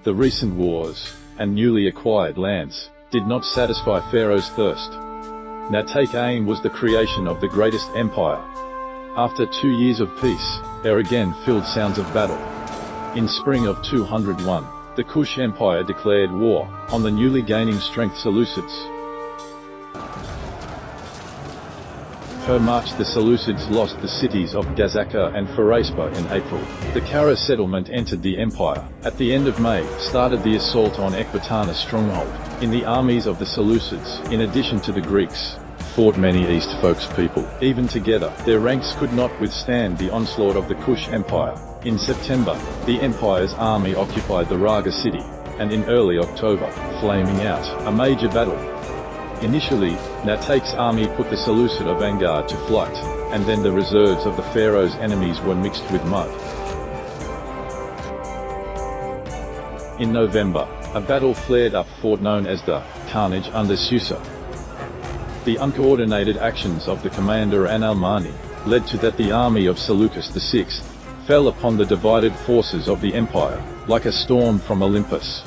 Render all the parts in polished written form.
The recent wars, and newly acquired lands, did not satisfy Pharaoh's thirst. Nate's aim was the creation of the greatest empire. After 2 years of peace, there again filled sounds of battle. In spring of 201, the Kush Empire declared war on the newly gaining strength Seleucids. Per March the Seleucids lost the cities of Gazaka and Pharaspa in April. The Kara settlement entered the empire. At the end of May, started the assault on Ecbatana stronghold. In the armies of the Seleucids, in addition to the Greeks, fought many East folkspeople. Even together, their ranks could not withstand the onslaught of the Kush Empire. In September, the empire's army occupied the Raga city, and in early October, flaming out, a major battle. Initially, Nate's army put the Seleucid vanguard to flight, and then the reserves of the pharaoh's enemies were mixed with mud. In November, a battle flared up fort known as the Carthage under Susa. The uncoordinated actions of the commander Al-Mani led to that the army of Seleucus VI fell upon the divided forces of the empire, like a storm from Olympus.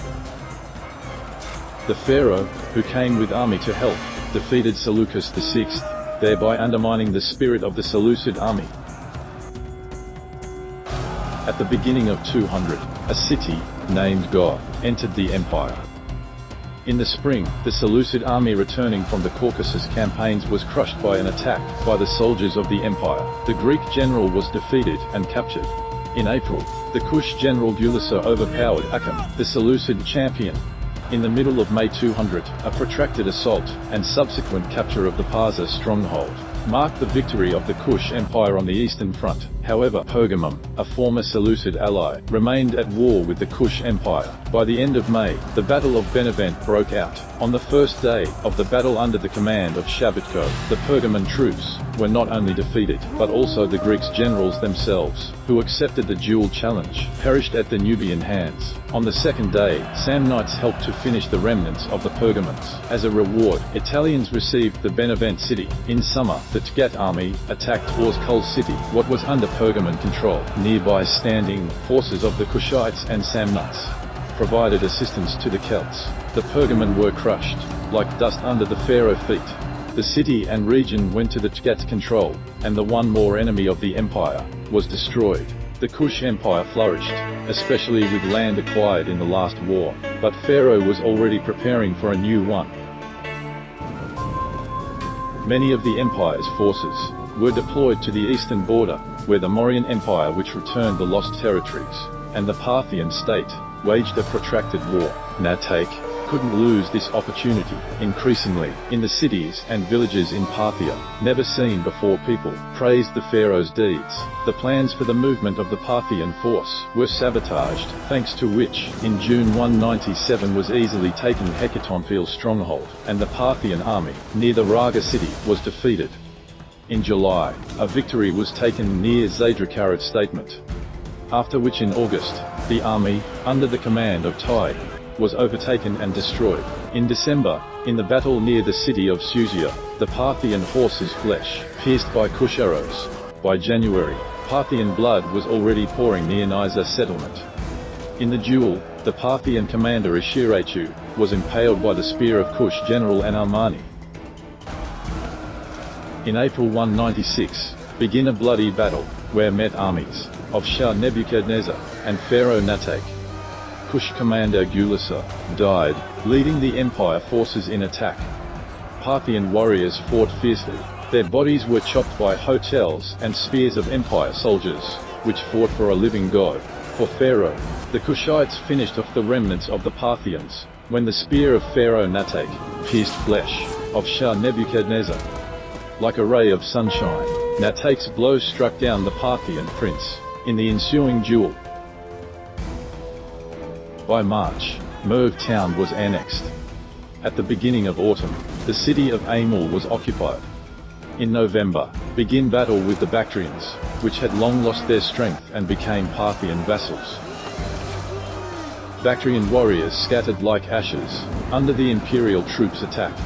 The pharaoh, who came with army to help, defeated Seleucus VI, thereby undermining the spirit of the Seleucid army. At the beginning of 200, a city, named Go, entered the empire. In the spring, the Seleucid army returning from the Caucasus campaigns was crushed by an attack by the soldiers of the empire. The Greek general was defeated and captured. In April, the Kush general Gulissa overpowered Akam, the Seleucid champion. In the middle of May 200, a protracted assault, and subsequent capture of the Parsa stronghold, marked the victory of the Kush Empire on the eastern front. However, Pergamum, a former Seleucid ally, remained at war with the Kush Empire. By the end of May, the Battle of Benevent broke out. On the first day of the battle under the command of Shabatko, the Pergamon troops were not only defeated, but also the Greeks generals themselves, who accepted the duel challenge, perished at the Nubian hands. On the second day, Samnites helped to finish the remnants of the Pergamons. As a reward, Italians received the Benevent city. In summer, the Tgat army attacked Orzkul city, what was under Pergamon control. Nearby standing forces of the Kushites and Samnites provided assistance to the Celts. The Pergamon were crushed, like dust under the pharaoh feet. The city and region went to the Tgat's control, and the one more enemy of the empire was destroyed. The Kush Empire flourished, especially with land acquired in the last war, but Pharaoh was already preparing for a new one. Many of the empire's forces were deployed to the eastern border, where the Mauryan Empire, which returned the lost territories, and the Parthian state, waged a protracted war. Nate couldn't lose this opportunity. Increasingly, in the cities and villages in Parthia, never seen before, people praised the pharaoh's deeds. The plans for the movement of the Parthian force were sabotaged, thanks to which, in June 197 was easily taken Hecatonphil's stronghold, and the Parthian army, near the Raga city, was defeated. In July, a victory was taken near Zadrakarat's statement. After which in August, the army, under the command of Tai, was overtaken and destroyed. In December, in the battle near the city of Susia, the Parthian horse's flesh, pierced by Kush arrows. By January, Parthian blood was already pouring near Nisa settlement. In the duel, the Parthian commander Ashirachu was impaled by the spear of Kush general Al-Mani. In April 196, began a bloody battle, where met armies of Shah Nebuchadnezzar and Pharaoh Natek. Kush commander Gulissa died, leading the empire forces in attack. Parthian warriors fought fiercely. Their bodies were chopped by hotels and spears of empire soldiers, which fought for a living god. For Pharaoh, the Kushites finished off the remnants of the Parthians, when the spear of Pharaoh Natek pierced flesh of Shah Nebuchadnezzar. Like a ray of sunshine, Natek's blow struck down the Parthian prince in the ensuing duel. By March, Merv town was annexed. At the beginning of autumn, the city of Amul was occupied. In November, began battle with the Bactrians, which had long lost their strength and became Parthian vassals. Bactrian warriors scattered like ashes under the imperial troops' attack.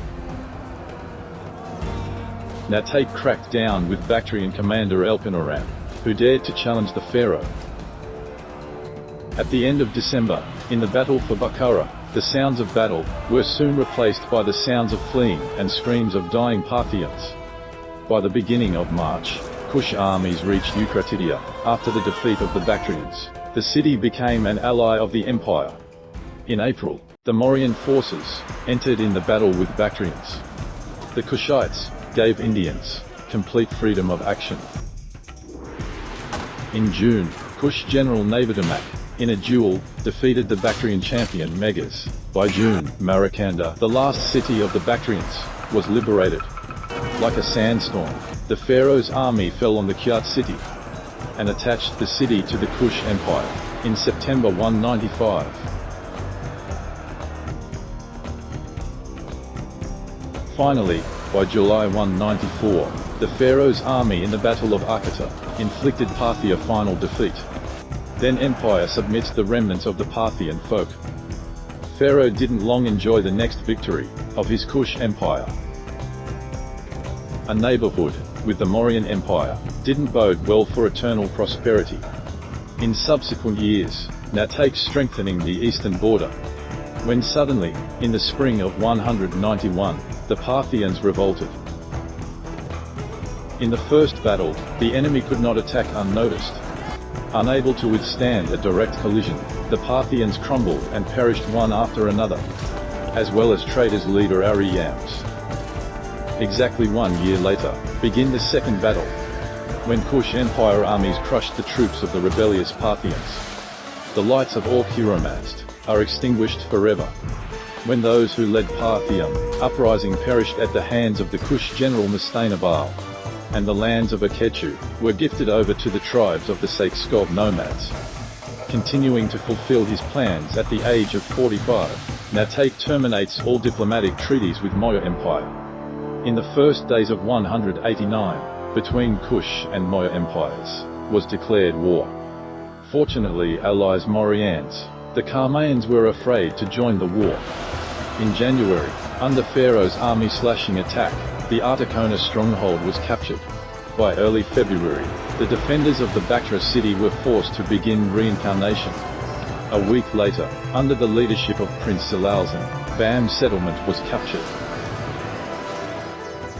Natate cracked down with Bactrian commander Elpinoram, who dared to challenge the pharaoh. At the end of December, in the battle for Bukhara, the sounds of battle were soon replaced by the sounds of fleeing and screams of dying Parthians. By the beginning of March, Kush armies reached Eucratidia. After the defeat of the Bactrians, the city became an ally of the empire. In April, the Mauryan forces entered in the battle with Bactrians. The Kushites gave Indians complete freedom of action. In June, Kush general Nabadamak, in a duel, defeated the Bactrian champion Megas. By June, Marakanda, the last city of the Bactrians, was liberated. Like a sandstorm, the pharaoh's army fell on the Kyat city and attached the city to the Kush Empire in September 195. Finally, by July 194, the pharaoh's army in the Battle of Arcata inflicted Parthia final defeat. Then empire submits the remnants of the Parthian folk. Pharaoh didn't long enjoy the next victory of his Kush Empire. A neighborhood with the Mauryan Empire didn't bode well for eternal prosperity. In subsequent years, Natak strengthening the eastern border, when suddenly, in the spring of 191, the Parthians revolted. In the first battle, the enemy could not attack unnoticed. Unable to withstand a direct collision, the Parthians crumbled and perished one after another, as well as traders leader Ariams. Exactly 1 year later, began the second battle, when Kush Empire armies crushed the troops of the rebellious Parthians. The lights of all Kuromast are extinguished forever. When those who led Parthian uprising perished at the hands of the Kush general Mustainabal, and the lands of Akechu were gifted over to the tribes of the Sakskov nomads. Continuing to fulfill his plans at the age of 45, Natak terminates all diplomatic treaties with Moya Empire. In the first days of 189, between Kush and Moya empires, was declared war. Fortunately, allies Mauryans, the Karmayans, were afraid to join the war. In January, under Pharaoh's army slashing attack, the Artakona stronghold was captured. By early February, the defenders of the Bactra city were forced to begin reincarnation. A week later, under the leadership of Prince Zelalzin, Bam settlement was captured.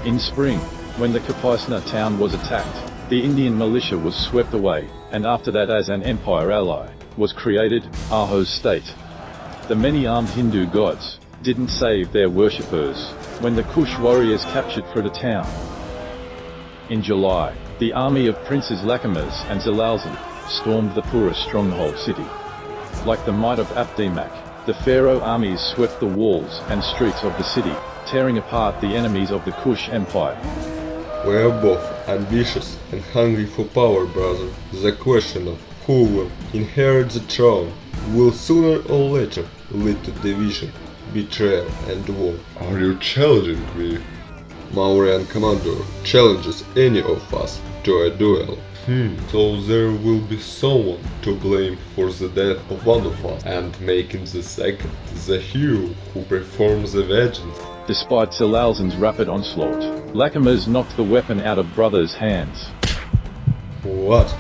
In spring, when the Kapaisna town was attacked, the Indian militia was swept away, and after that, as an empire ally, was created Aho's state. The many-armed Hindu gods didn't save their worshippers when the Kush warriors captured the town. In July, the army of Princes Lachamas and Zelalzin stormed the Pura stronghold city. Like the might of Abdimak, the pharaoh armies swept the walls and streets of the city, tearing apart the enemies of the Kush Empire. We are both ambitious and hungry for power, brother. The question of who will inherit the throne will sooner or later lead to division, betrayal and war. Are you challenging me? Mauryan commander challenges any of us to a duel. So there will be someone to blame for the death of one of us, and making the second the hero who performs the vengeance. Despite Zelalzin's rapid onslaught, Lachamas knocked the weapon out of brother's hands. What?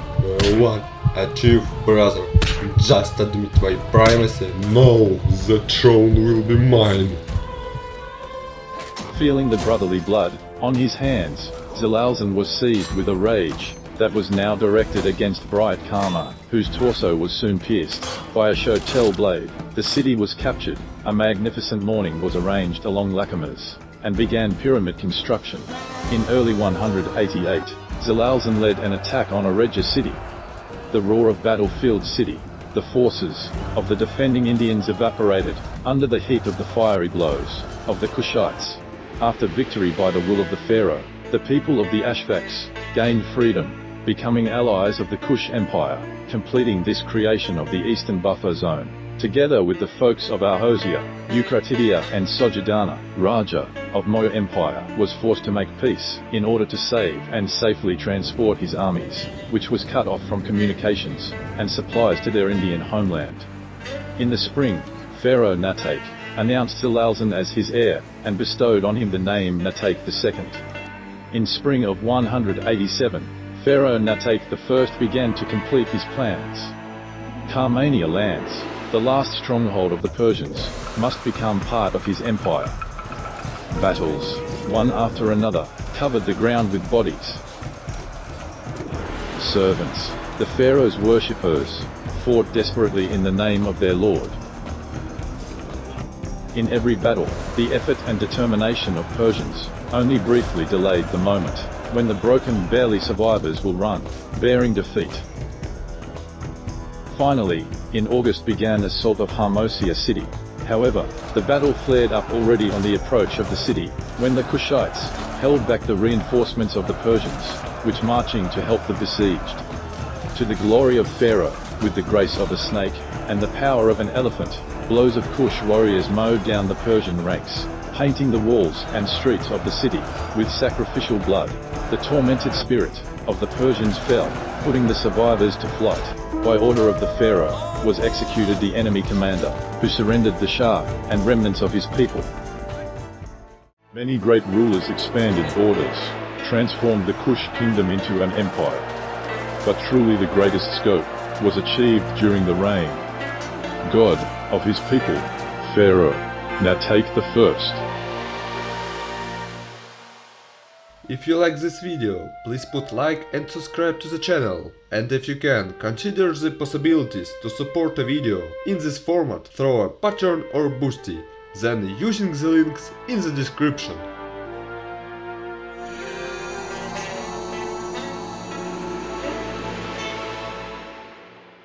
Achieve, brother. Just admit my primacy. No, the throne will be mine. Feeling the brotherly blood on his hands, Zelalzin was seized with a rage that was now directed against Bright Karma, whose torso was soon pierced by a shotel blade. The city was captured, a magnificent mourning was arranged along Lachamas, and began pyramid construction. In early 188, Zelalzin led an attack on Areja city. The roar of battlefield city, the forces of the defending Indians evaporated under the heat of the fiery blows of the Kushites. After victory by the will of the pharaoh, the people of the Ashvaks gained freedom, becoming allies of the Kush Empire, completing this creation of the eastern buffer zone. Together with the folks of Ahosia, Eucratidia and Sojadana, Raja of Moya Empire was forced to make peace in order to save and safely transport his armies, which was cut off from communications and supplies to their Indian homeland. In the spring, Pharaoh Natak announced Zelalzin as his heir and bestowed on him the name Natak II. In spring of 187, Pharaoh Natak I began to complete his plans. Carmania lands, the last stronghold of the Persians, must become part of his empire. Battles, one after another, covered the ground with bodies. Servants, the pharaoh's worshippers, fought desperately in the name of their lord. In every battle, the effort and determination of Persians only briefly delayed the moment when the broken, barely survivors will run, bearing defeat. Finally, in August began the assault of Hermosia city. However, the battle flared up already on the approach of the city, when the Kushites held back the reinforcements of the Persians, which marching to help the besieged. To the glory of Pharaoh, with the grace of a snake, and the power of an elephant, blows of Kush warriors mowed down the Persian ranks, painting the walls and streets of the city with sacrificial blood. The tormented spirit of the Persians fell, putting the survivors to flight. By order of the Pharaoh, was executed the enemy commander, who surrendered the Shah and remnants of his people. Many great rulers expanded borders, transformed the Kush kingdom into an empire. But truly the greatest scope was achieved during the reign God of his people, Pharaoh. Now take the first. If you like this video, please put like and subscribe to the channel. And if you can, consider the possibilities to support a video in this format through a Patreon or Boosty, then using the links in the description.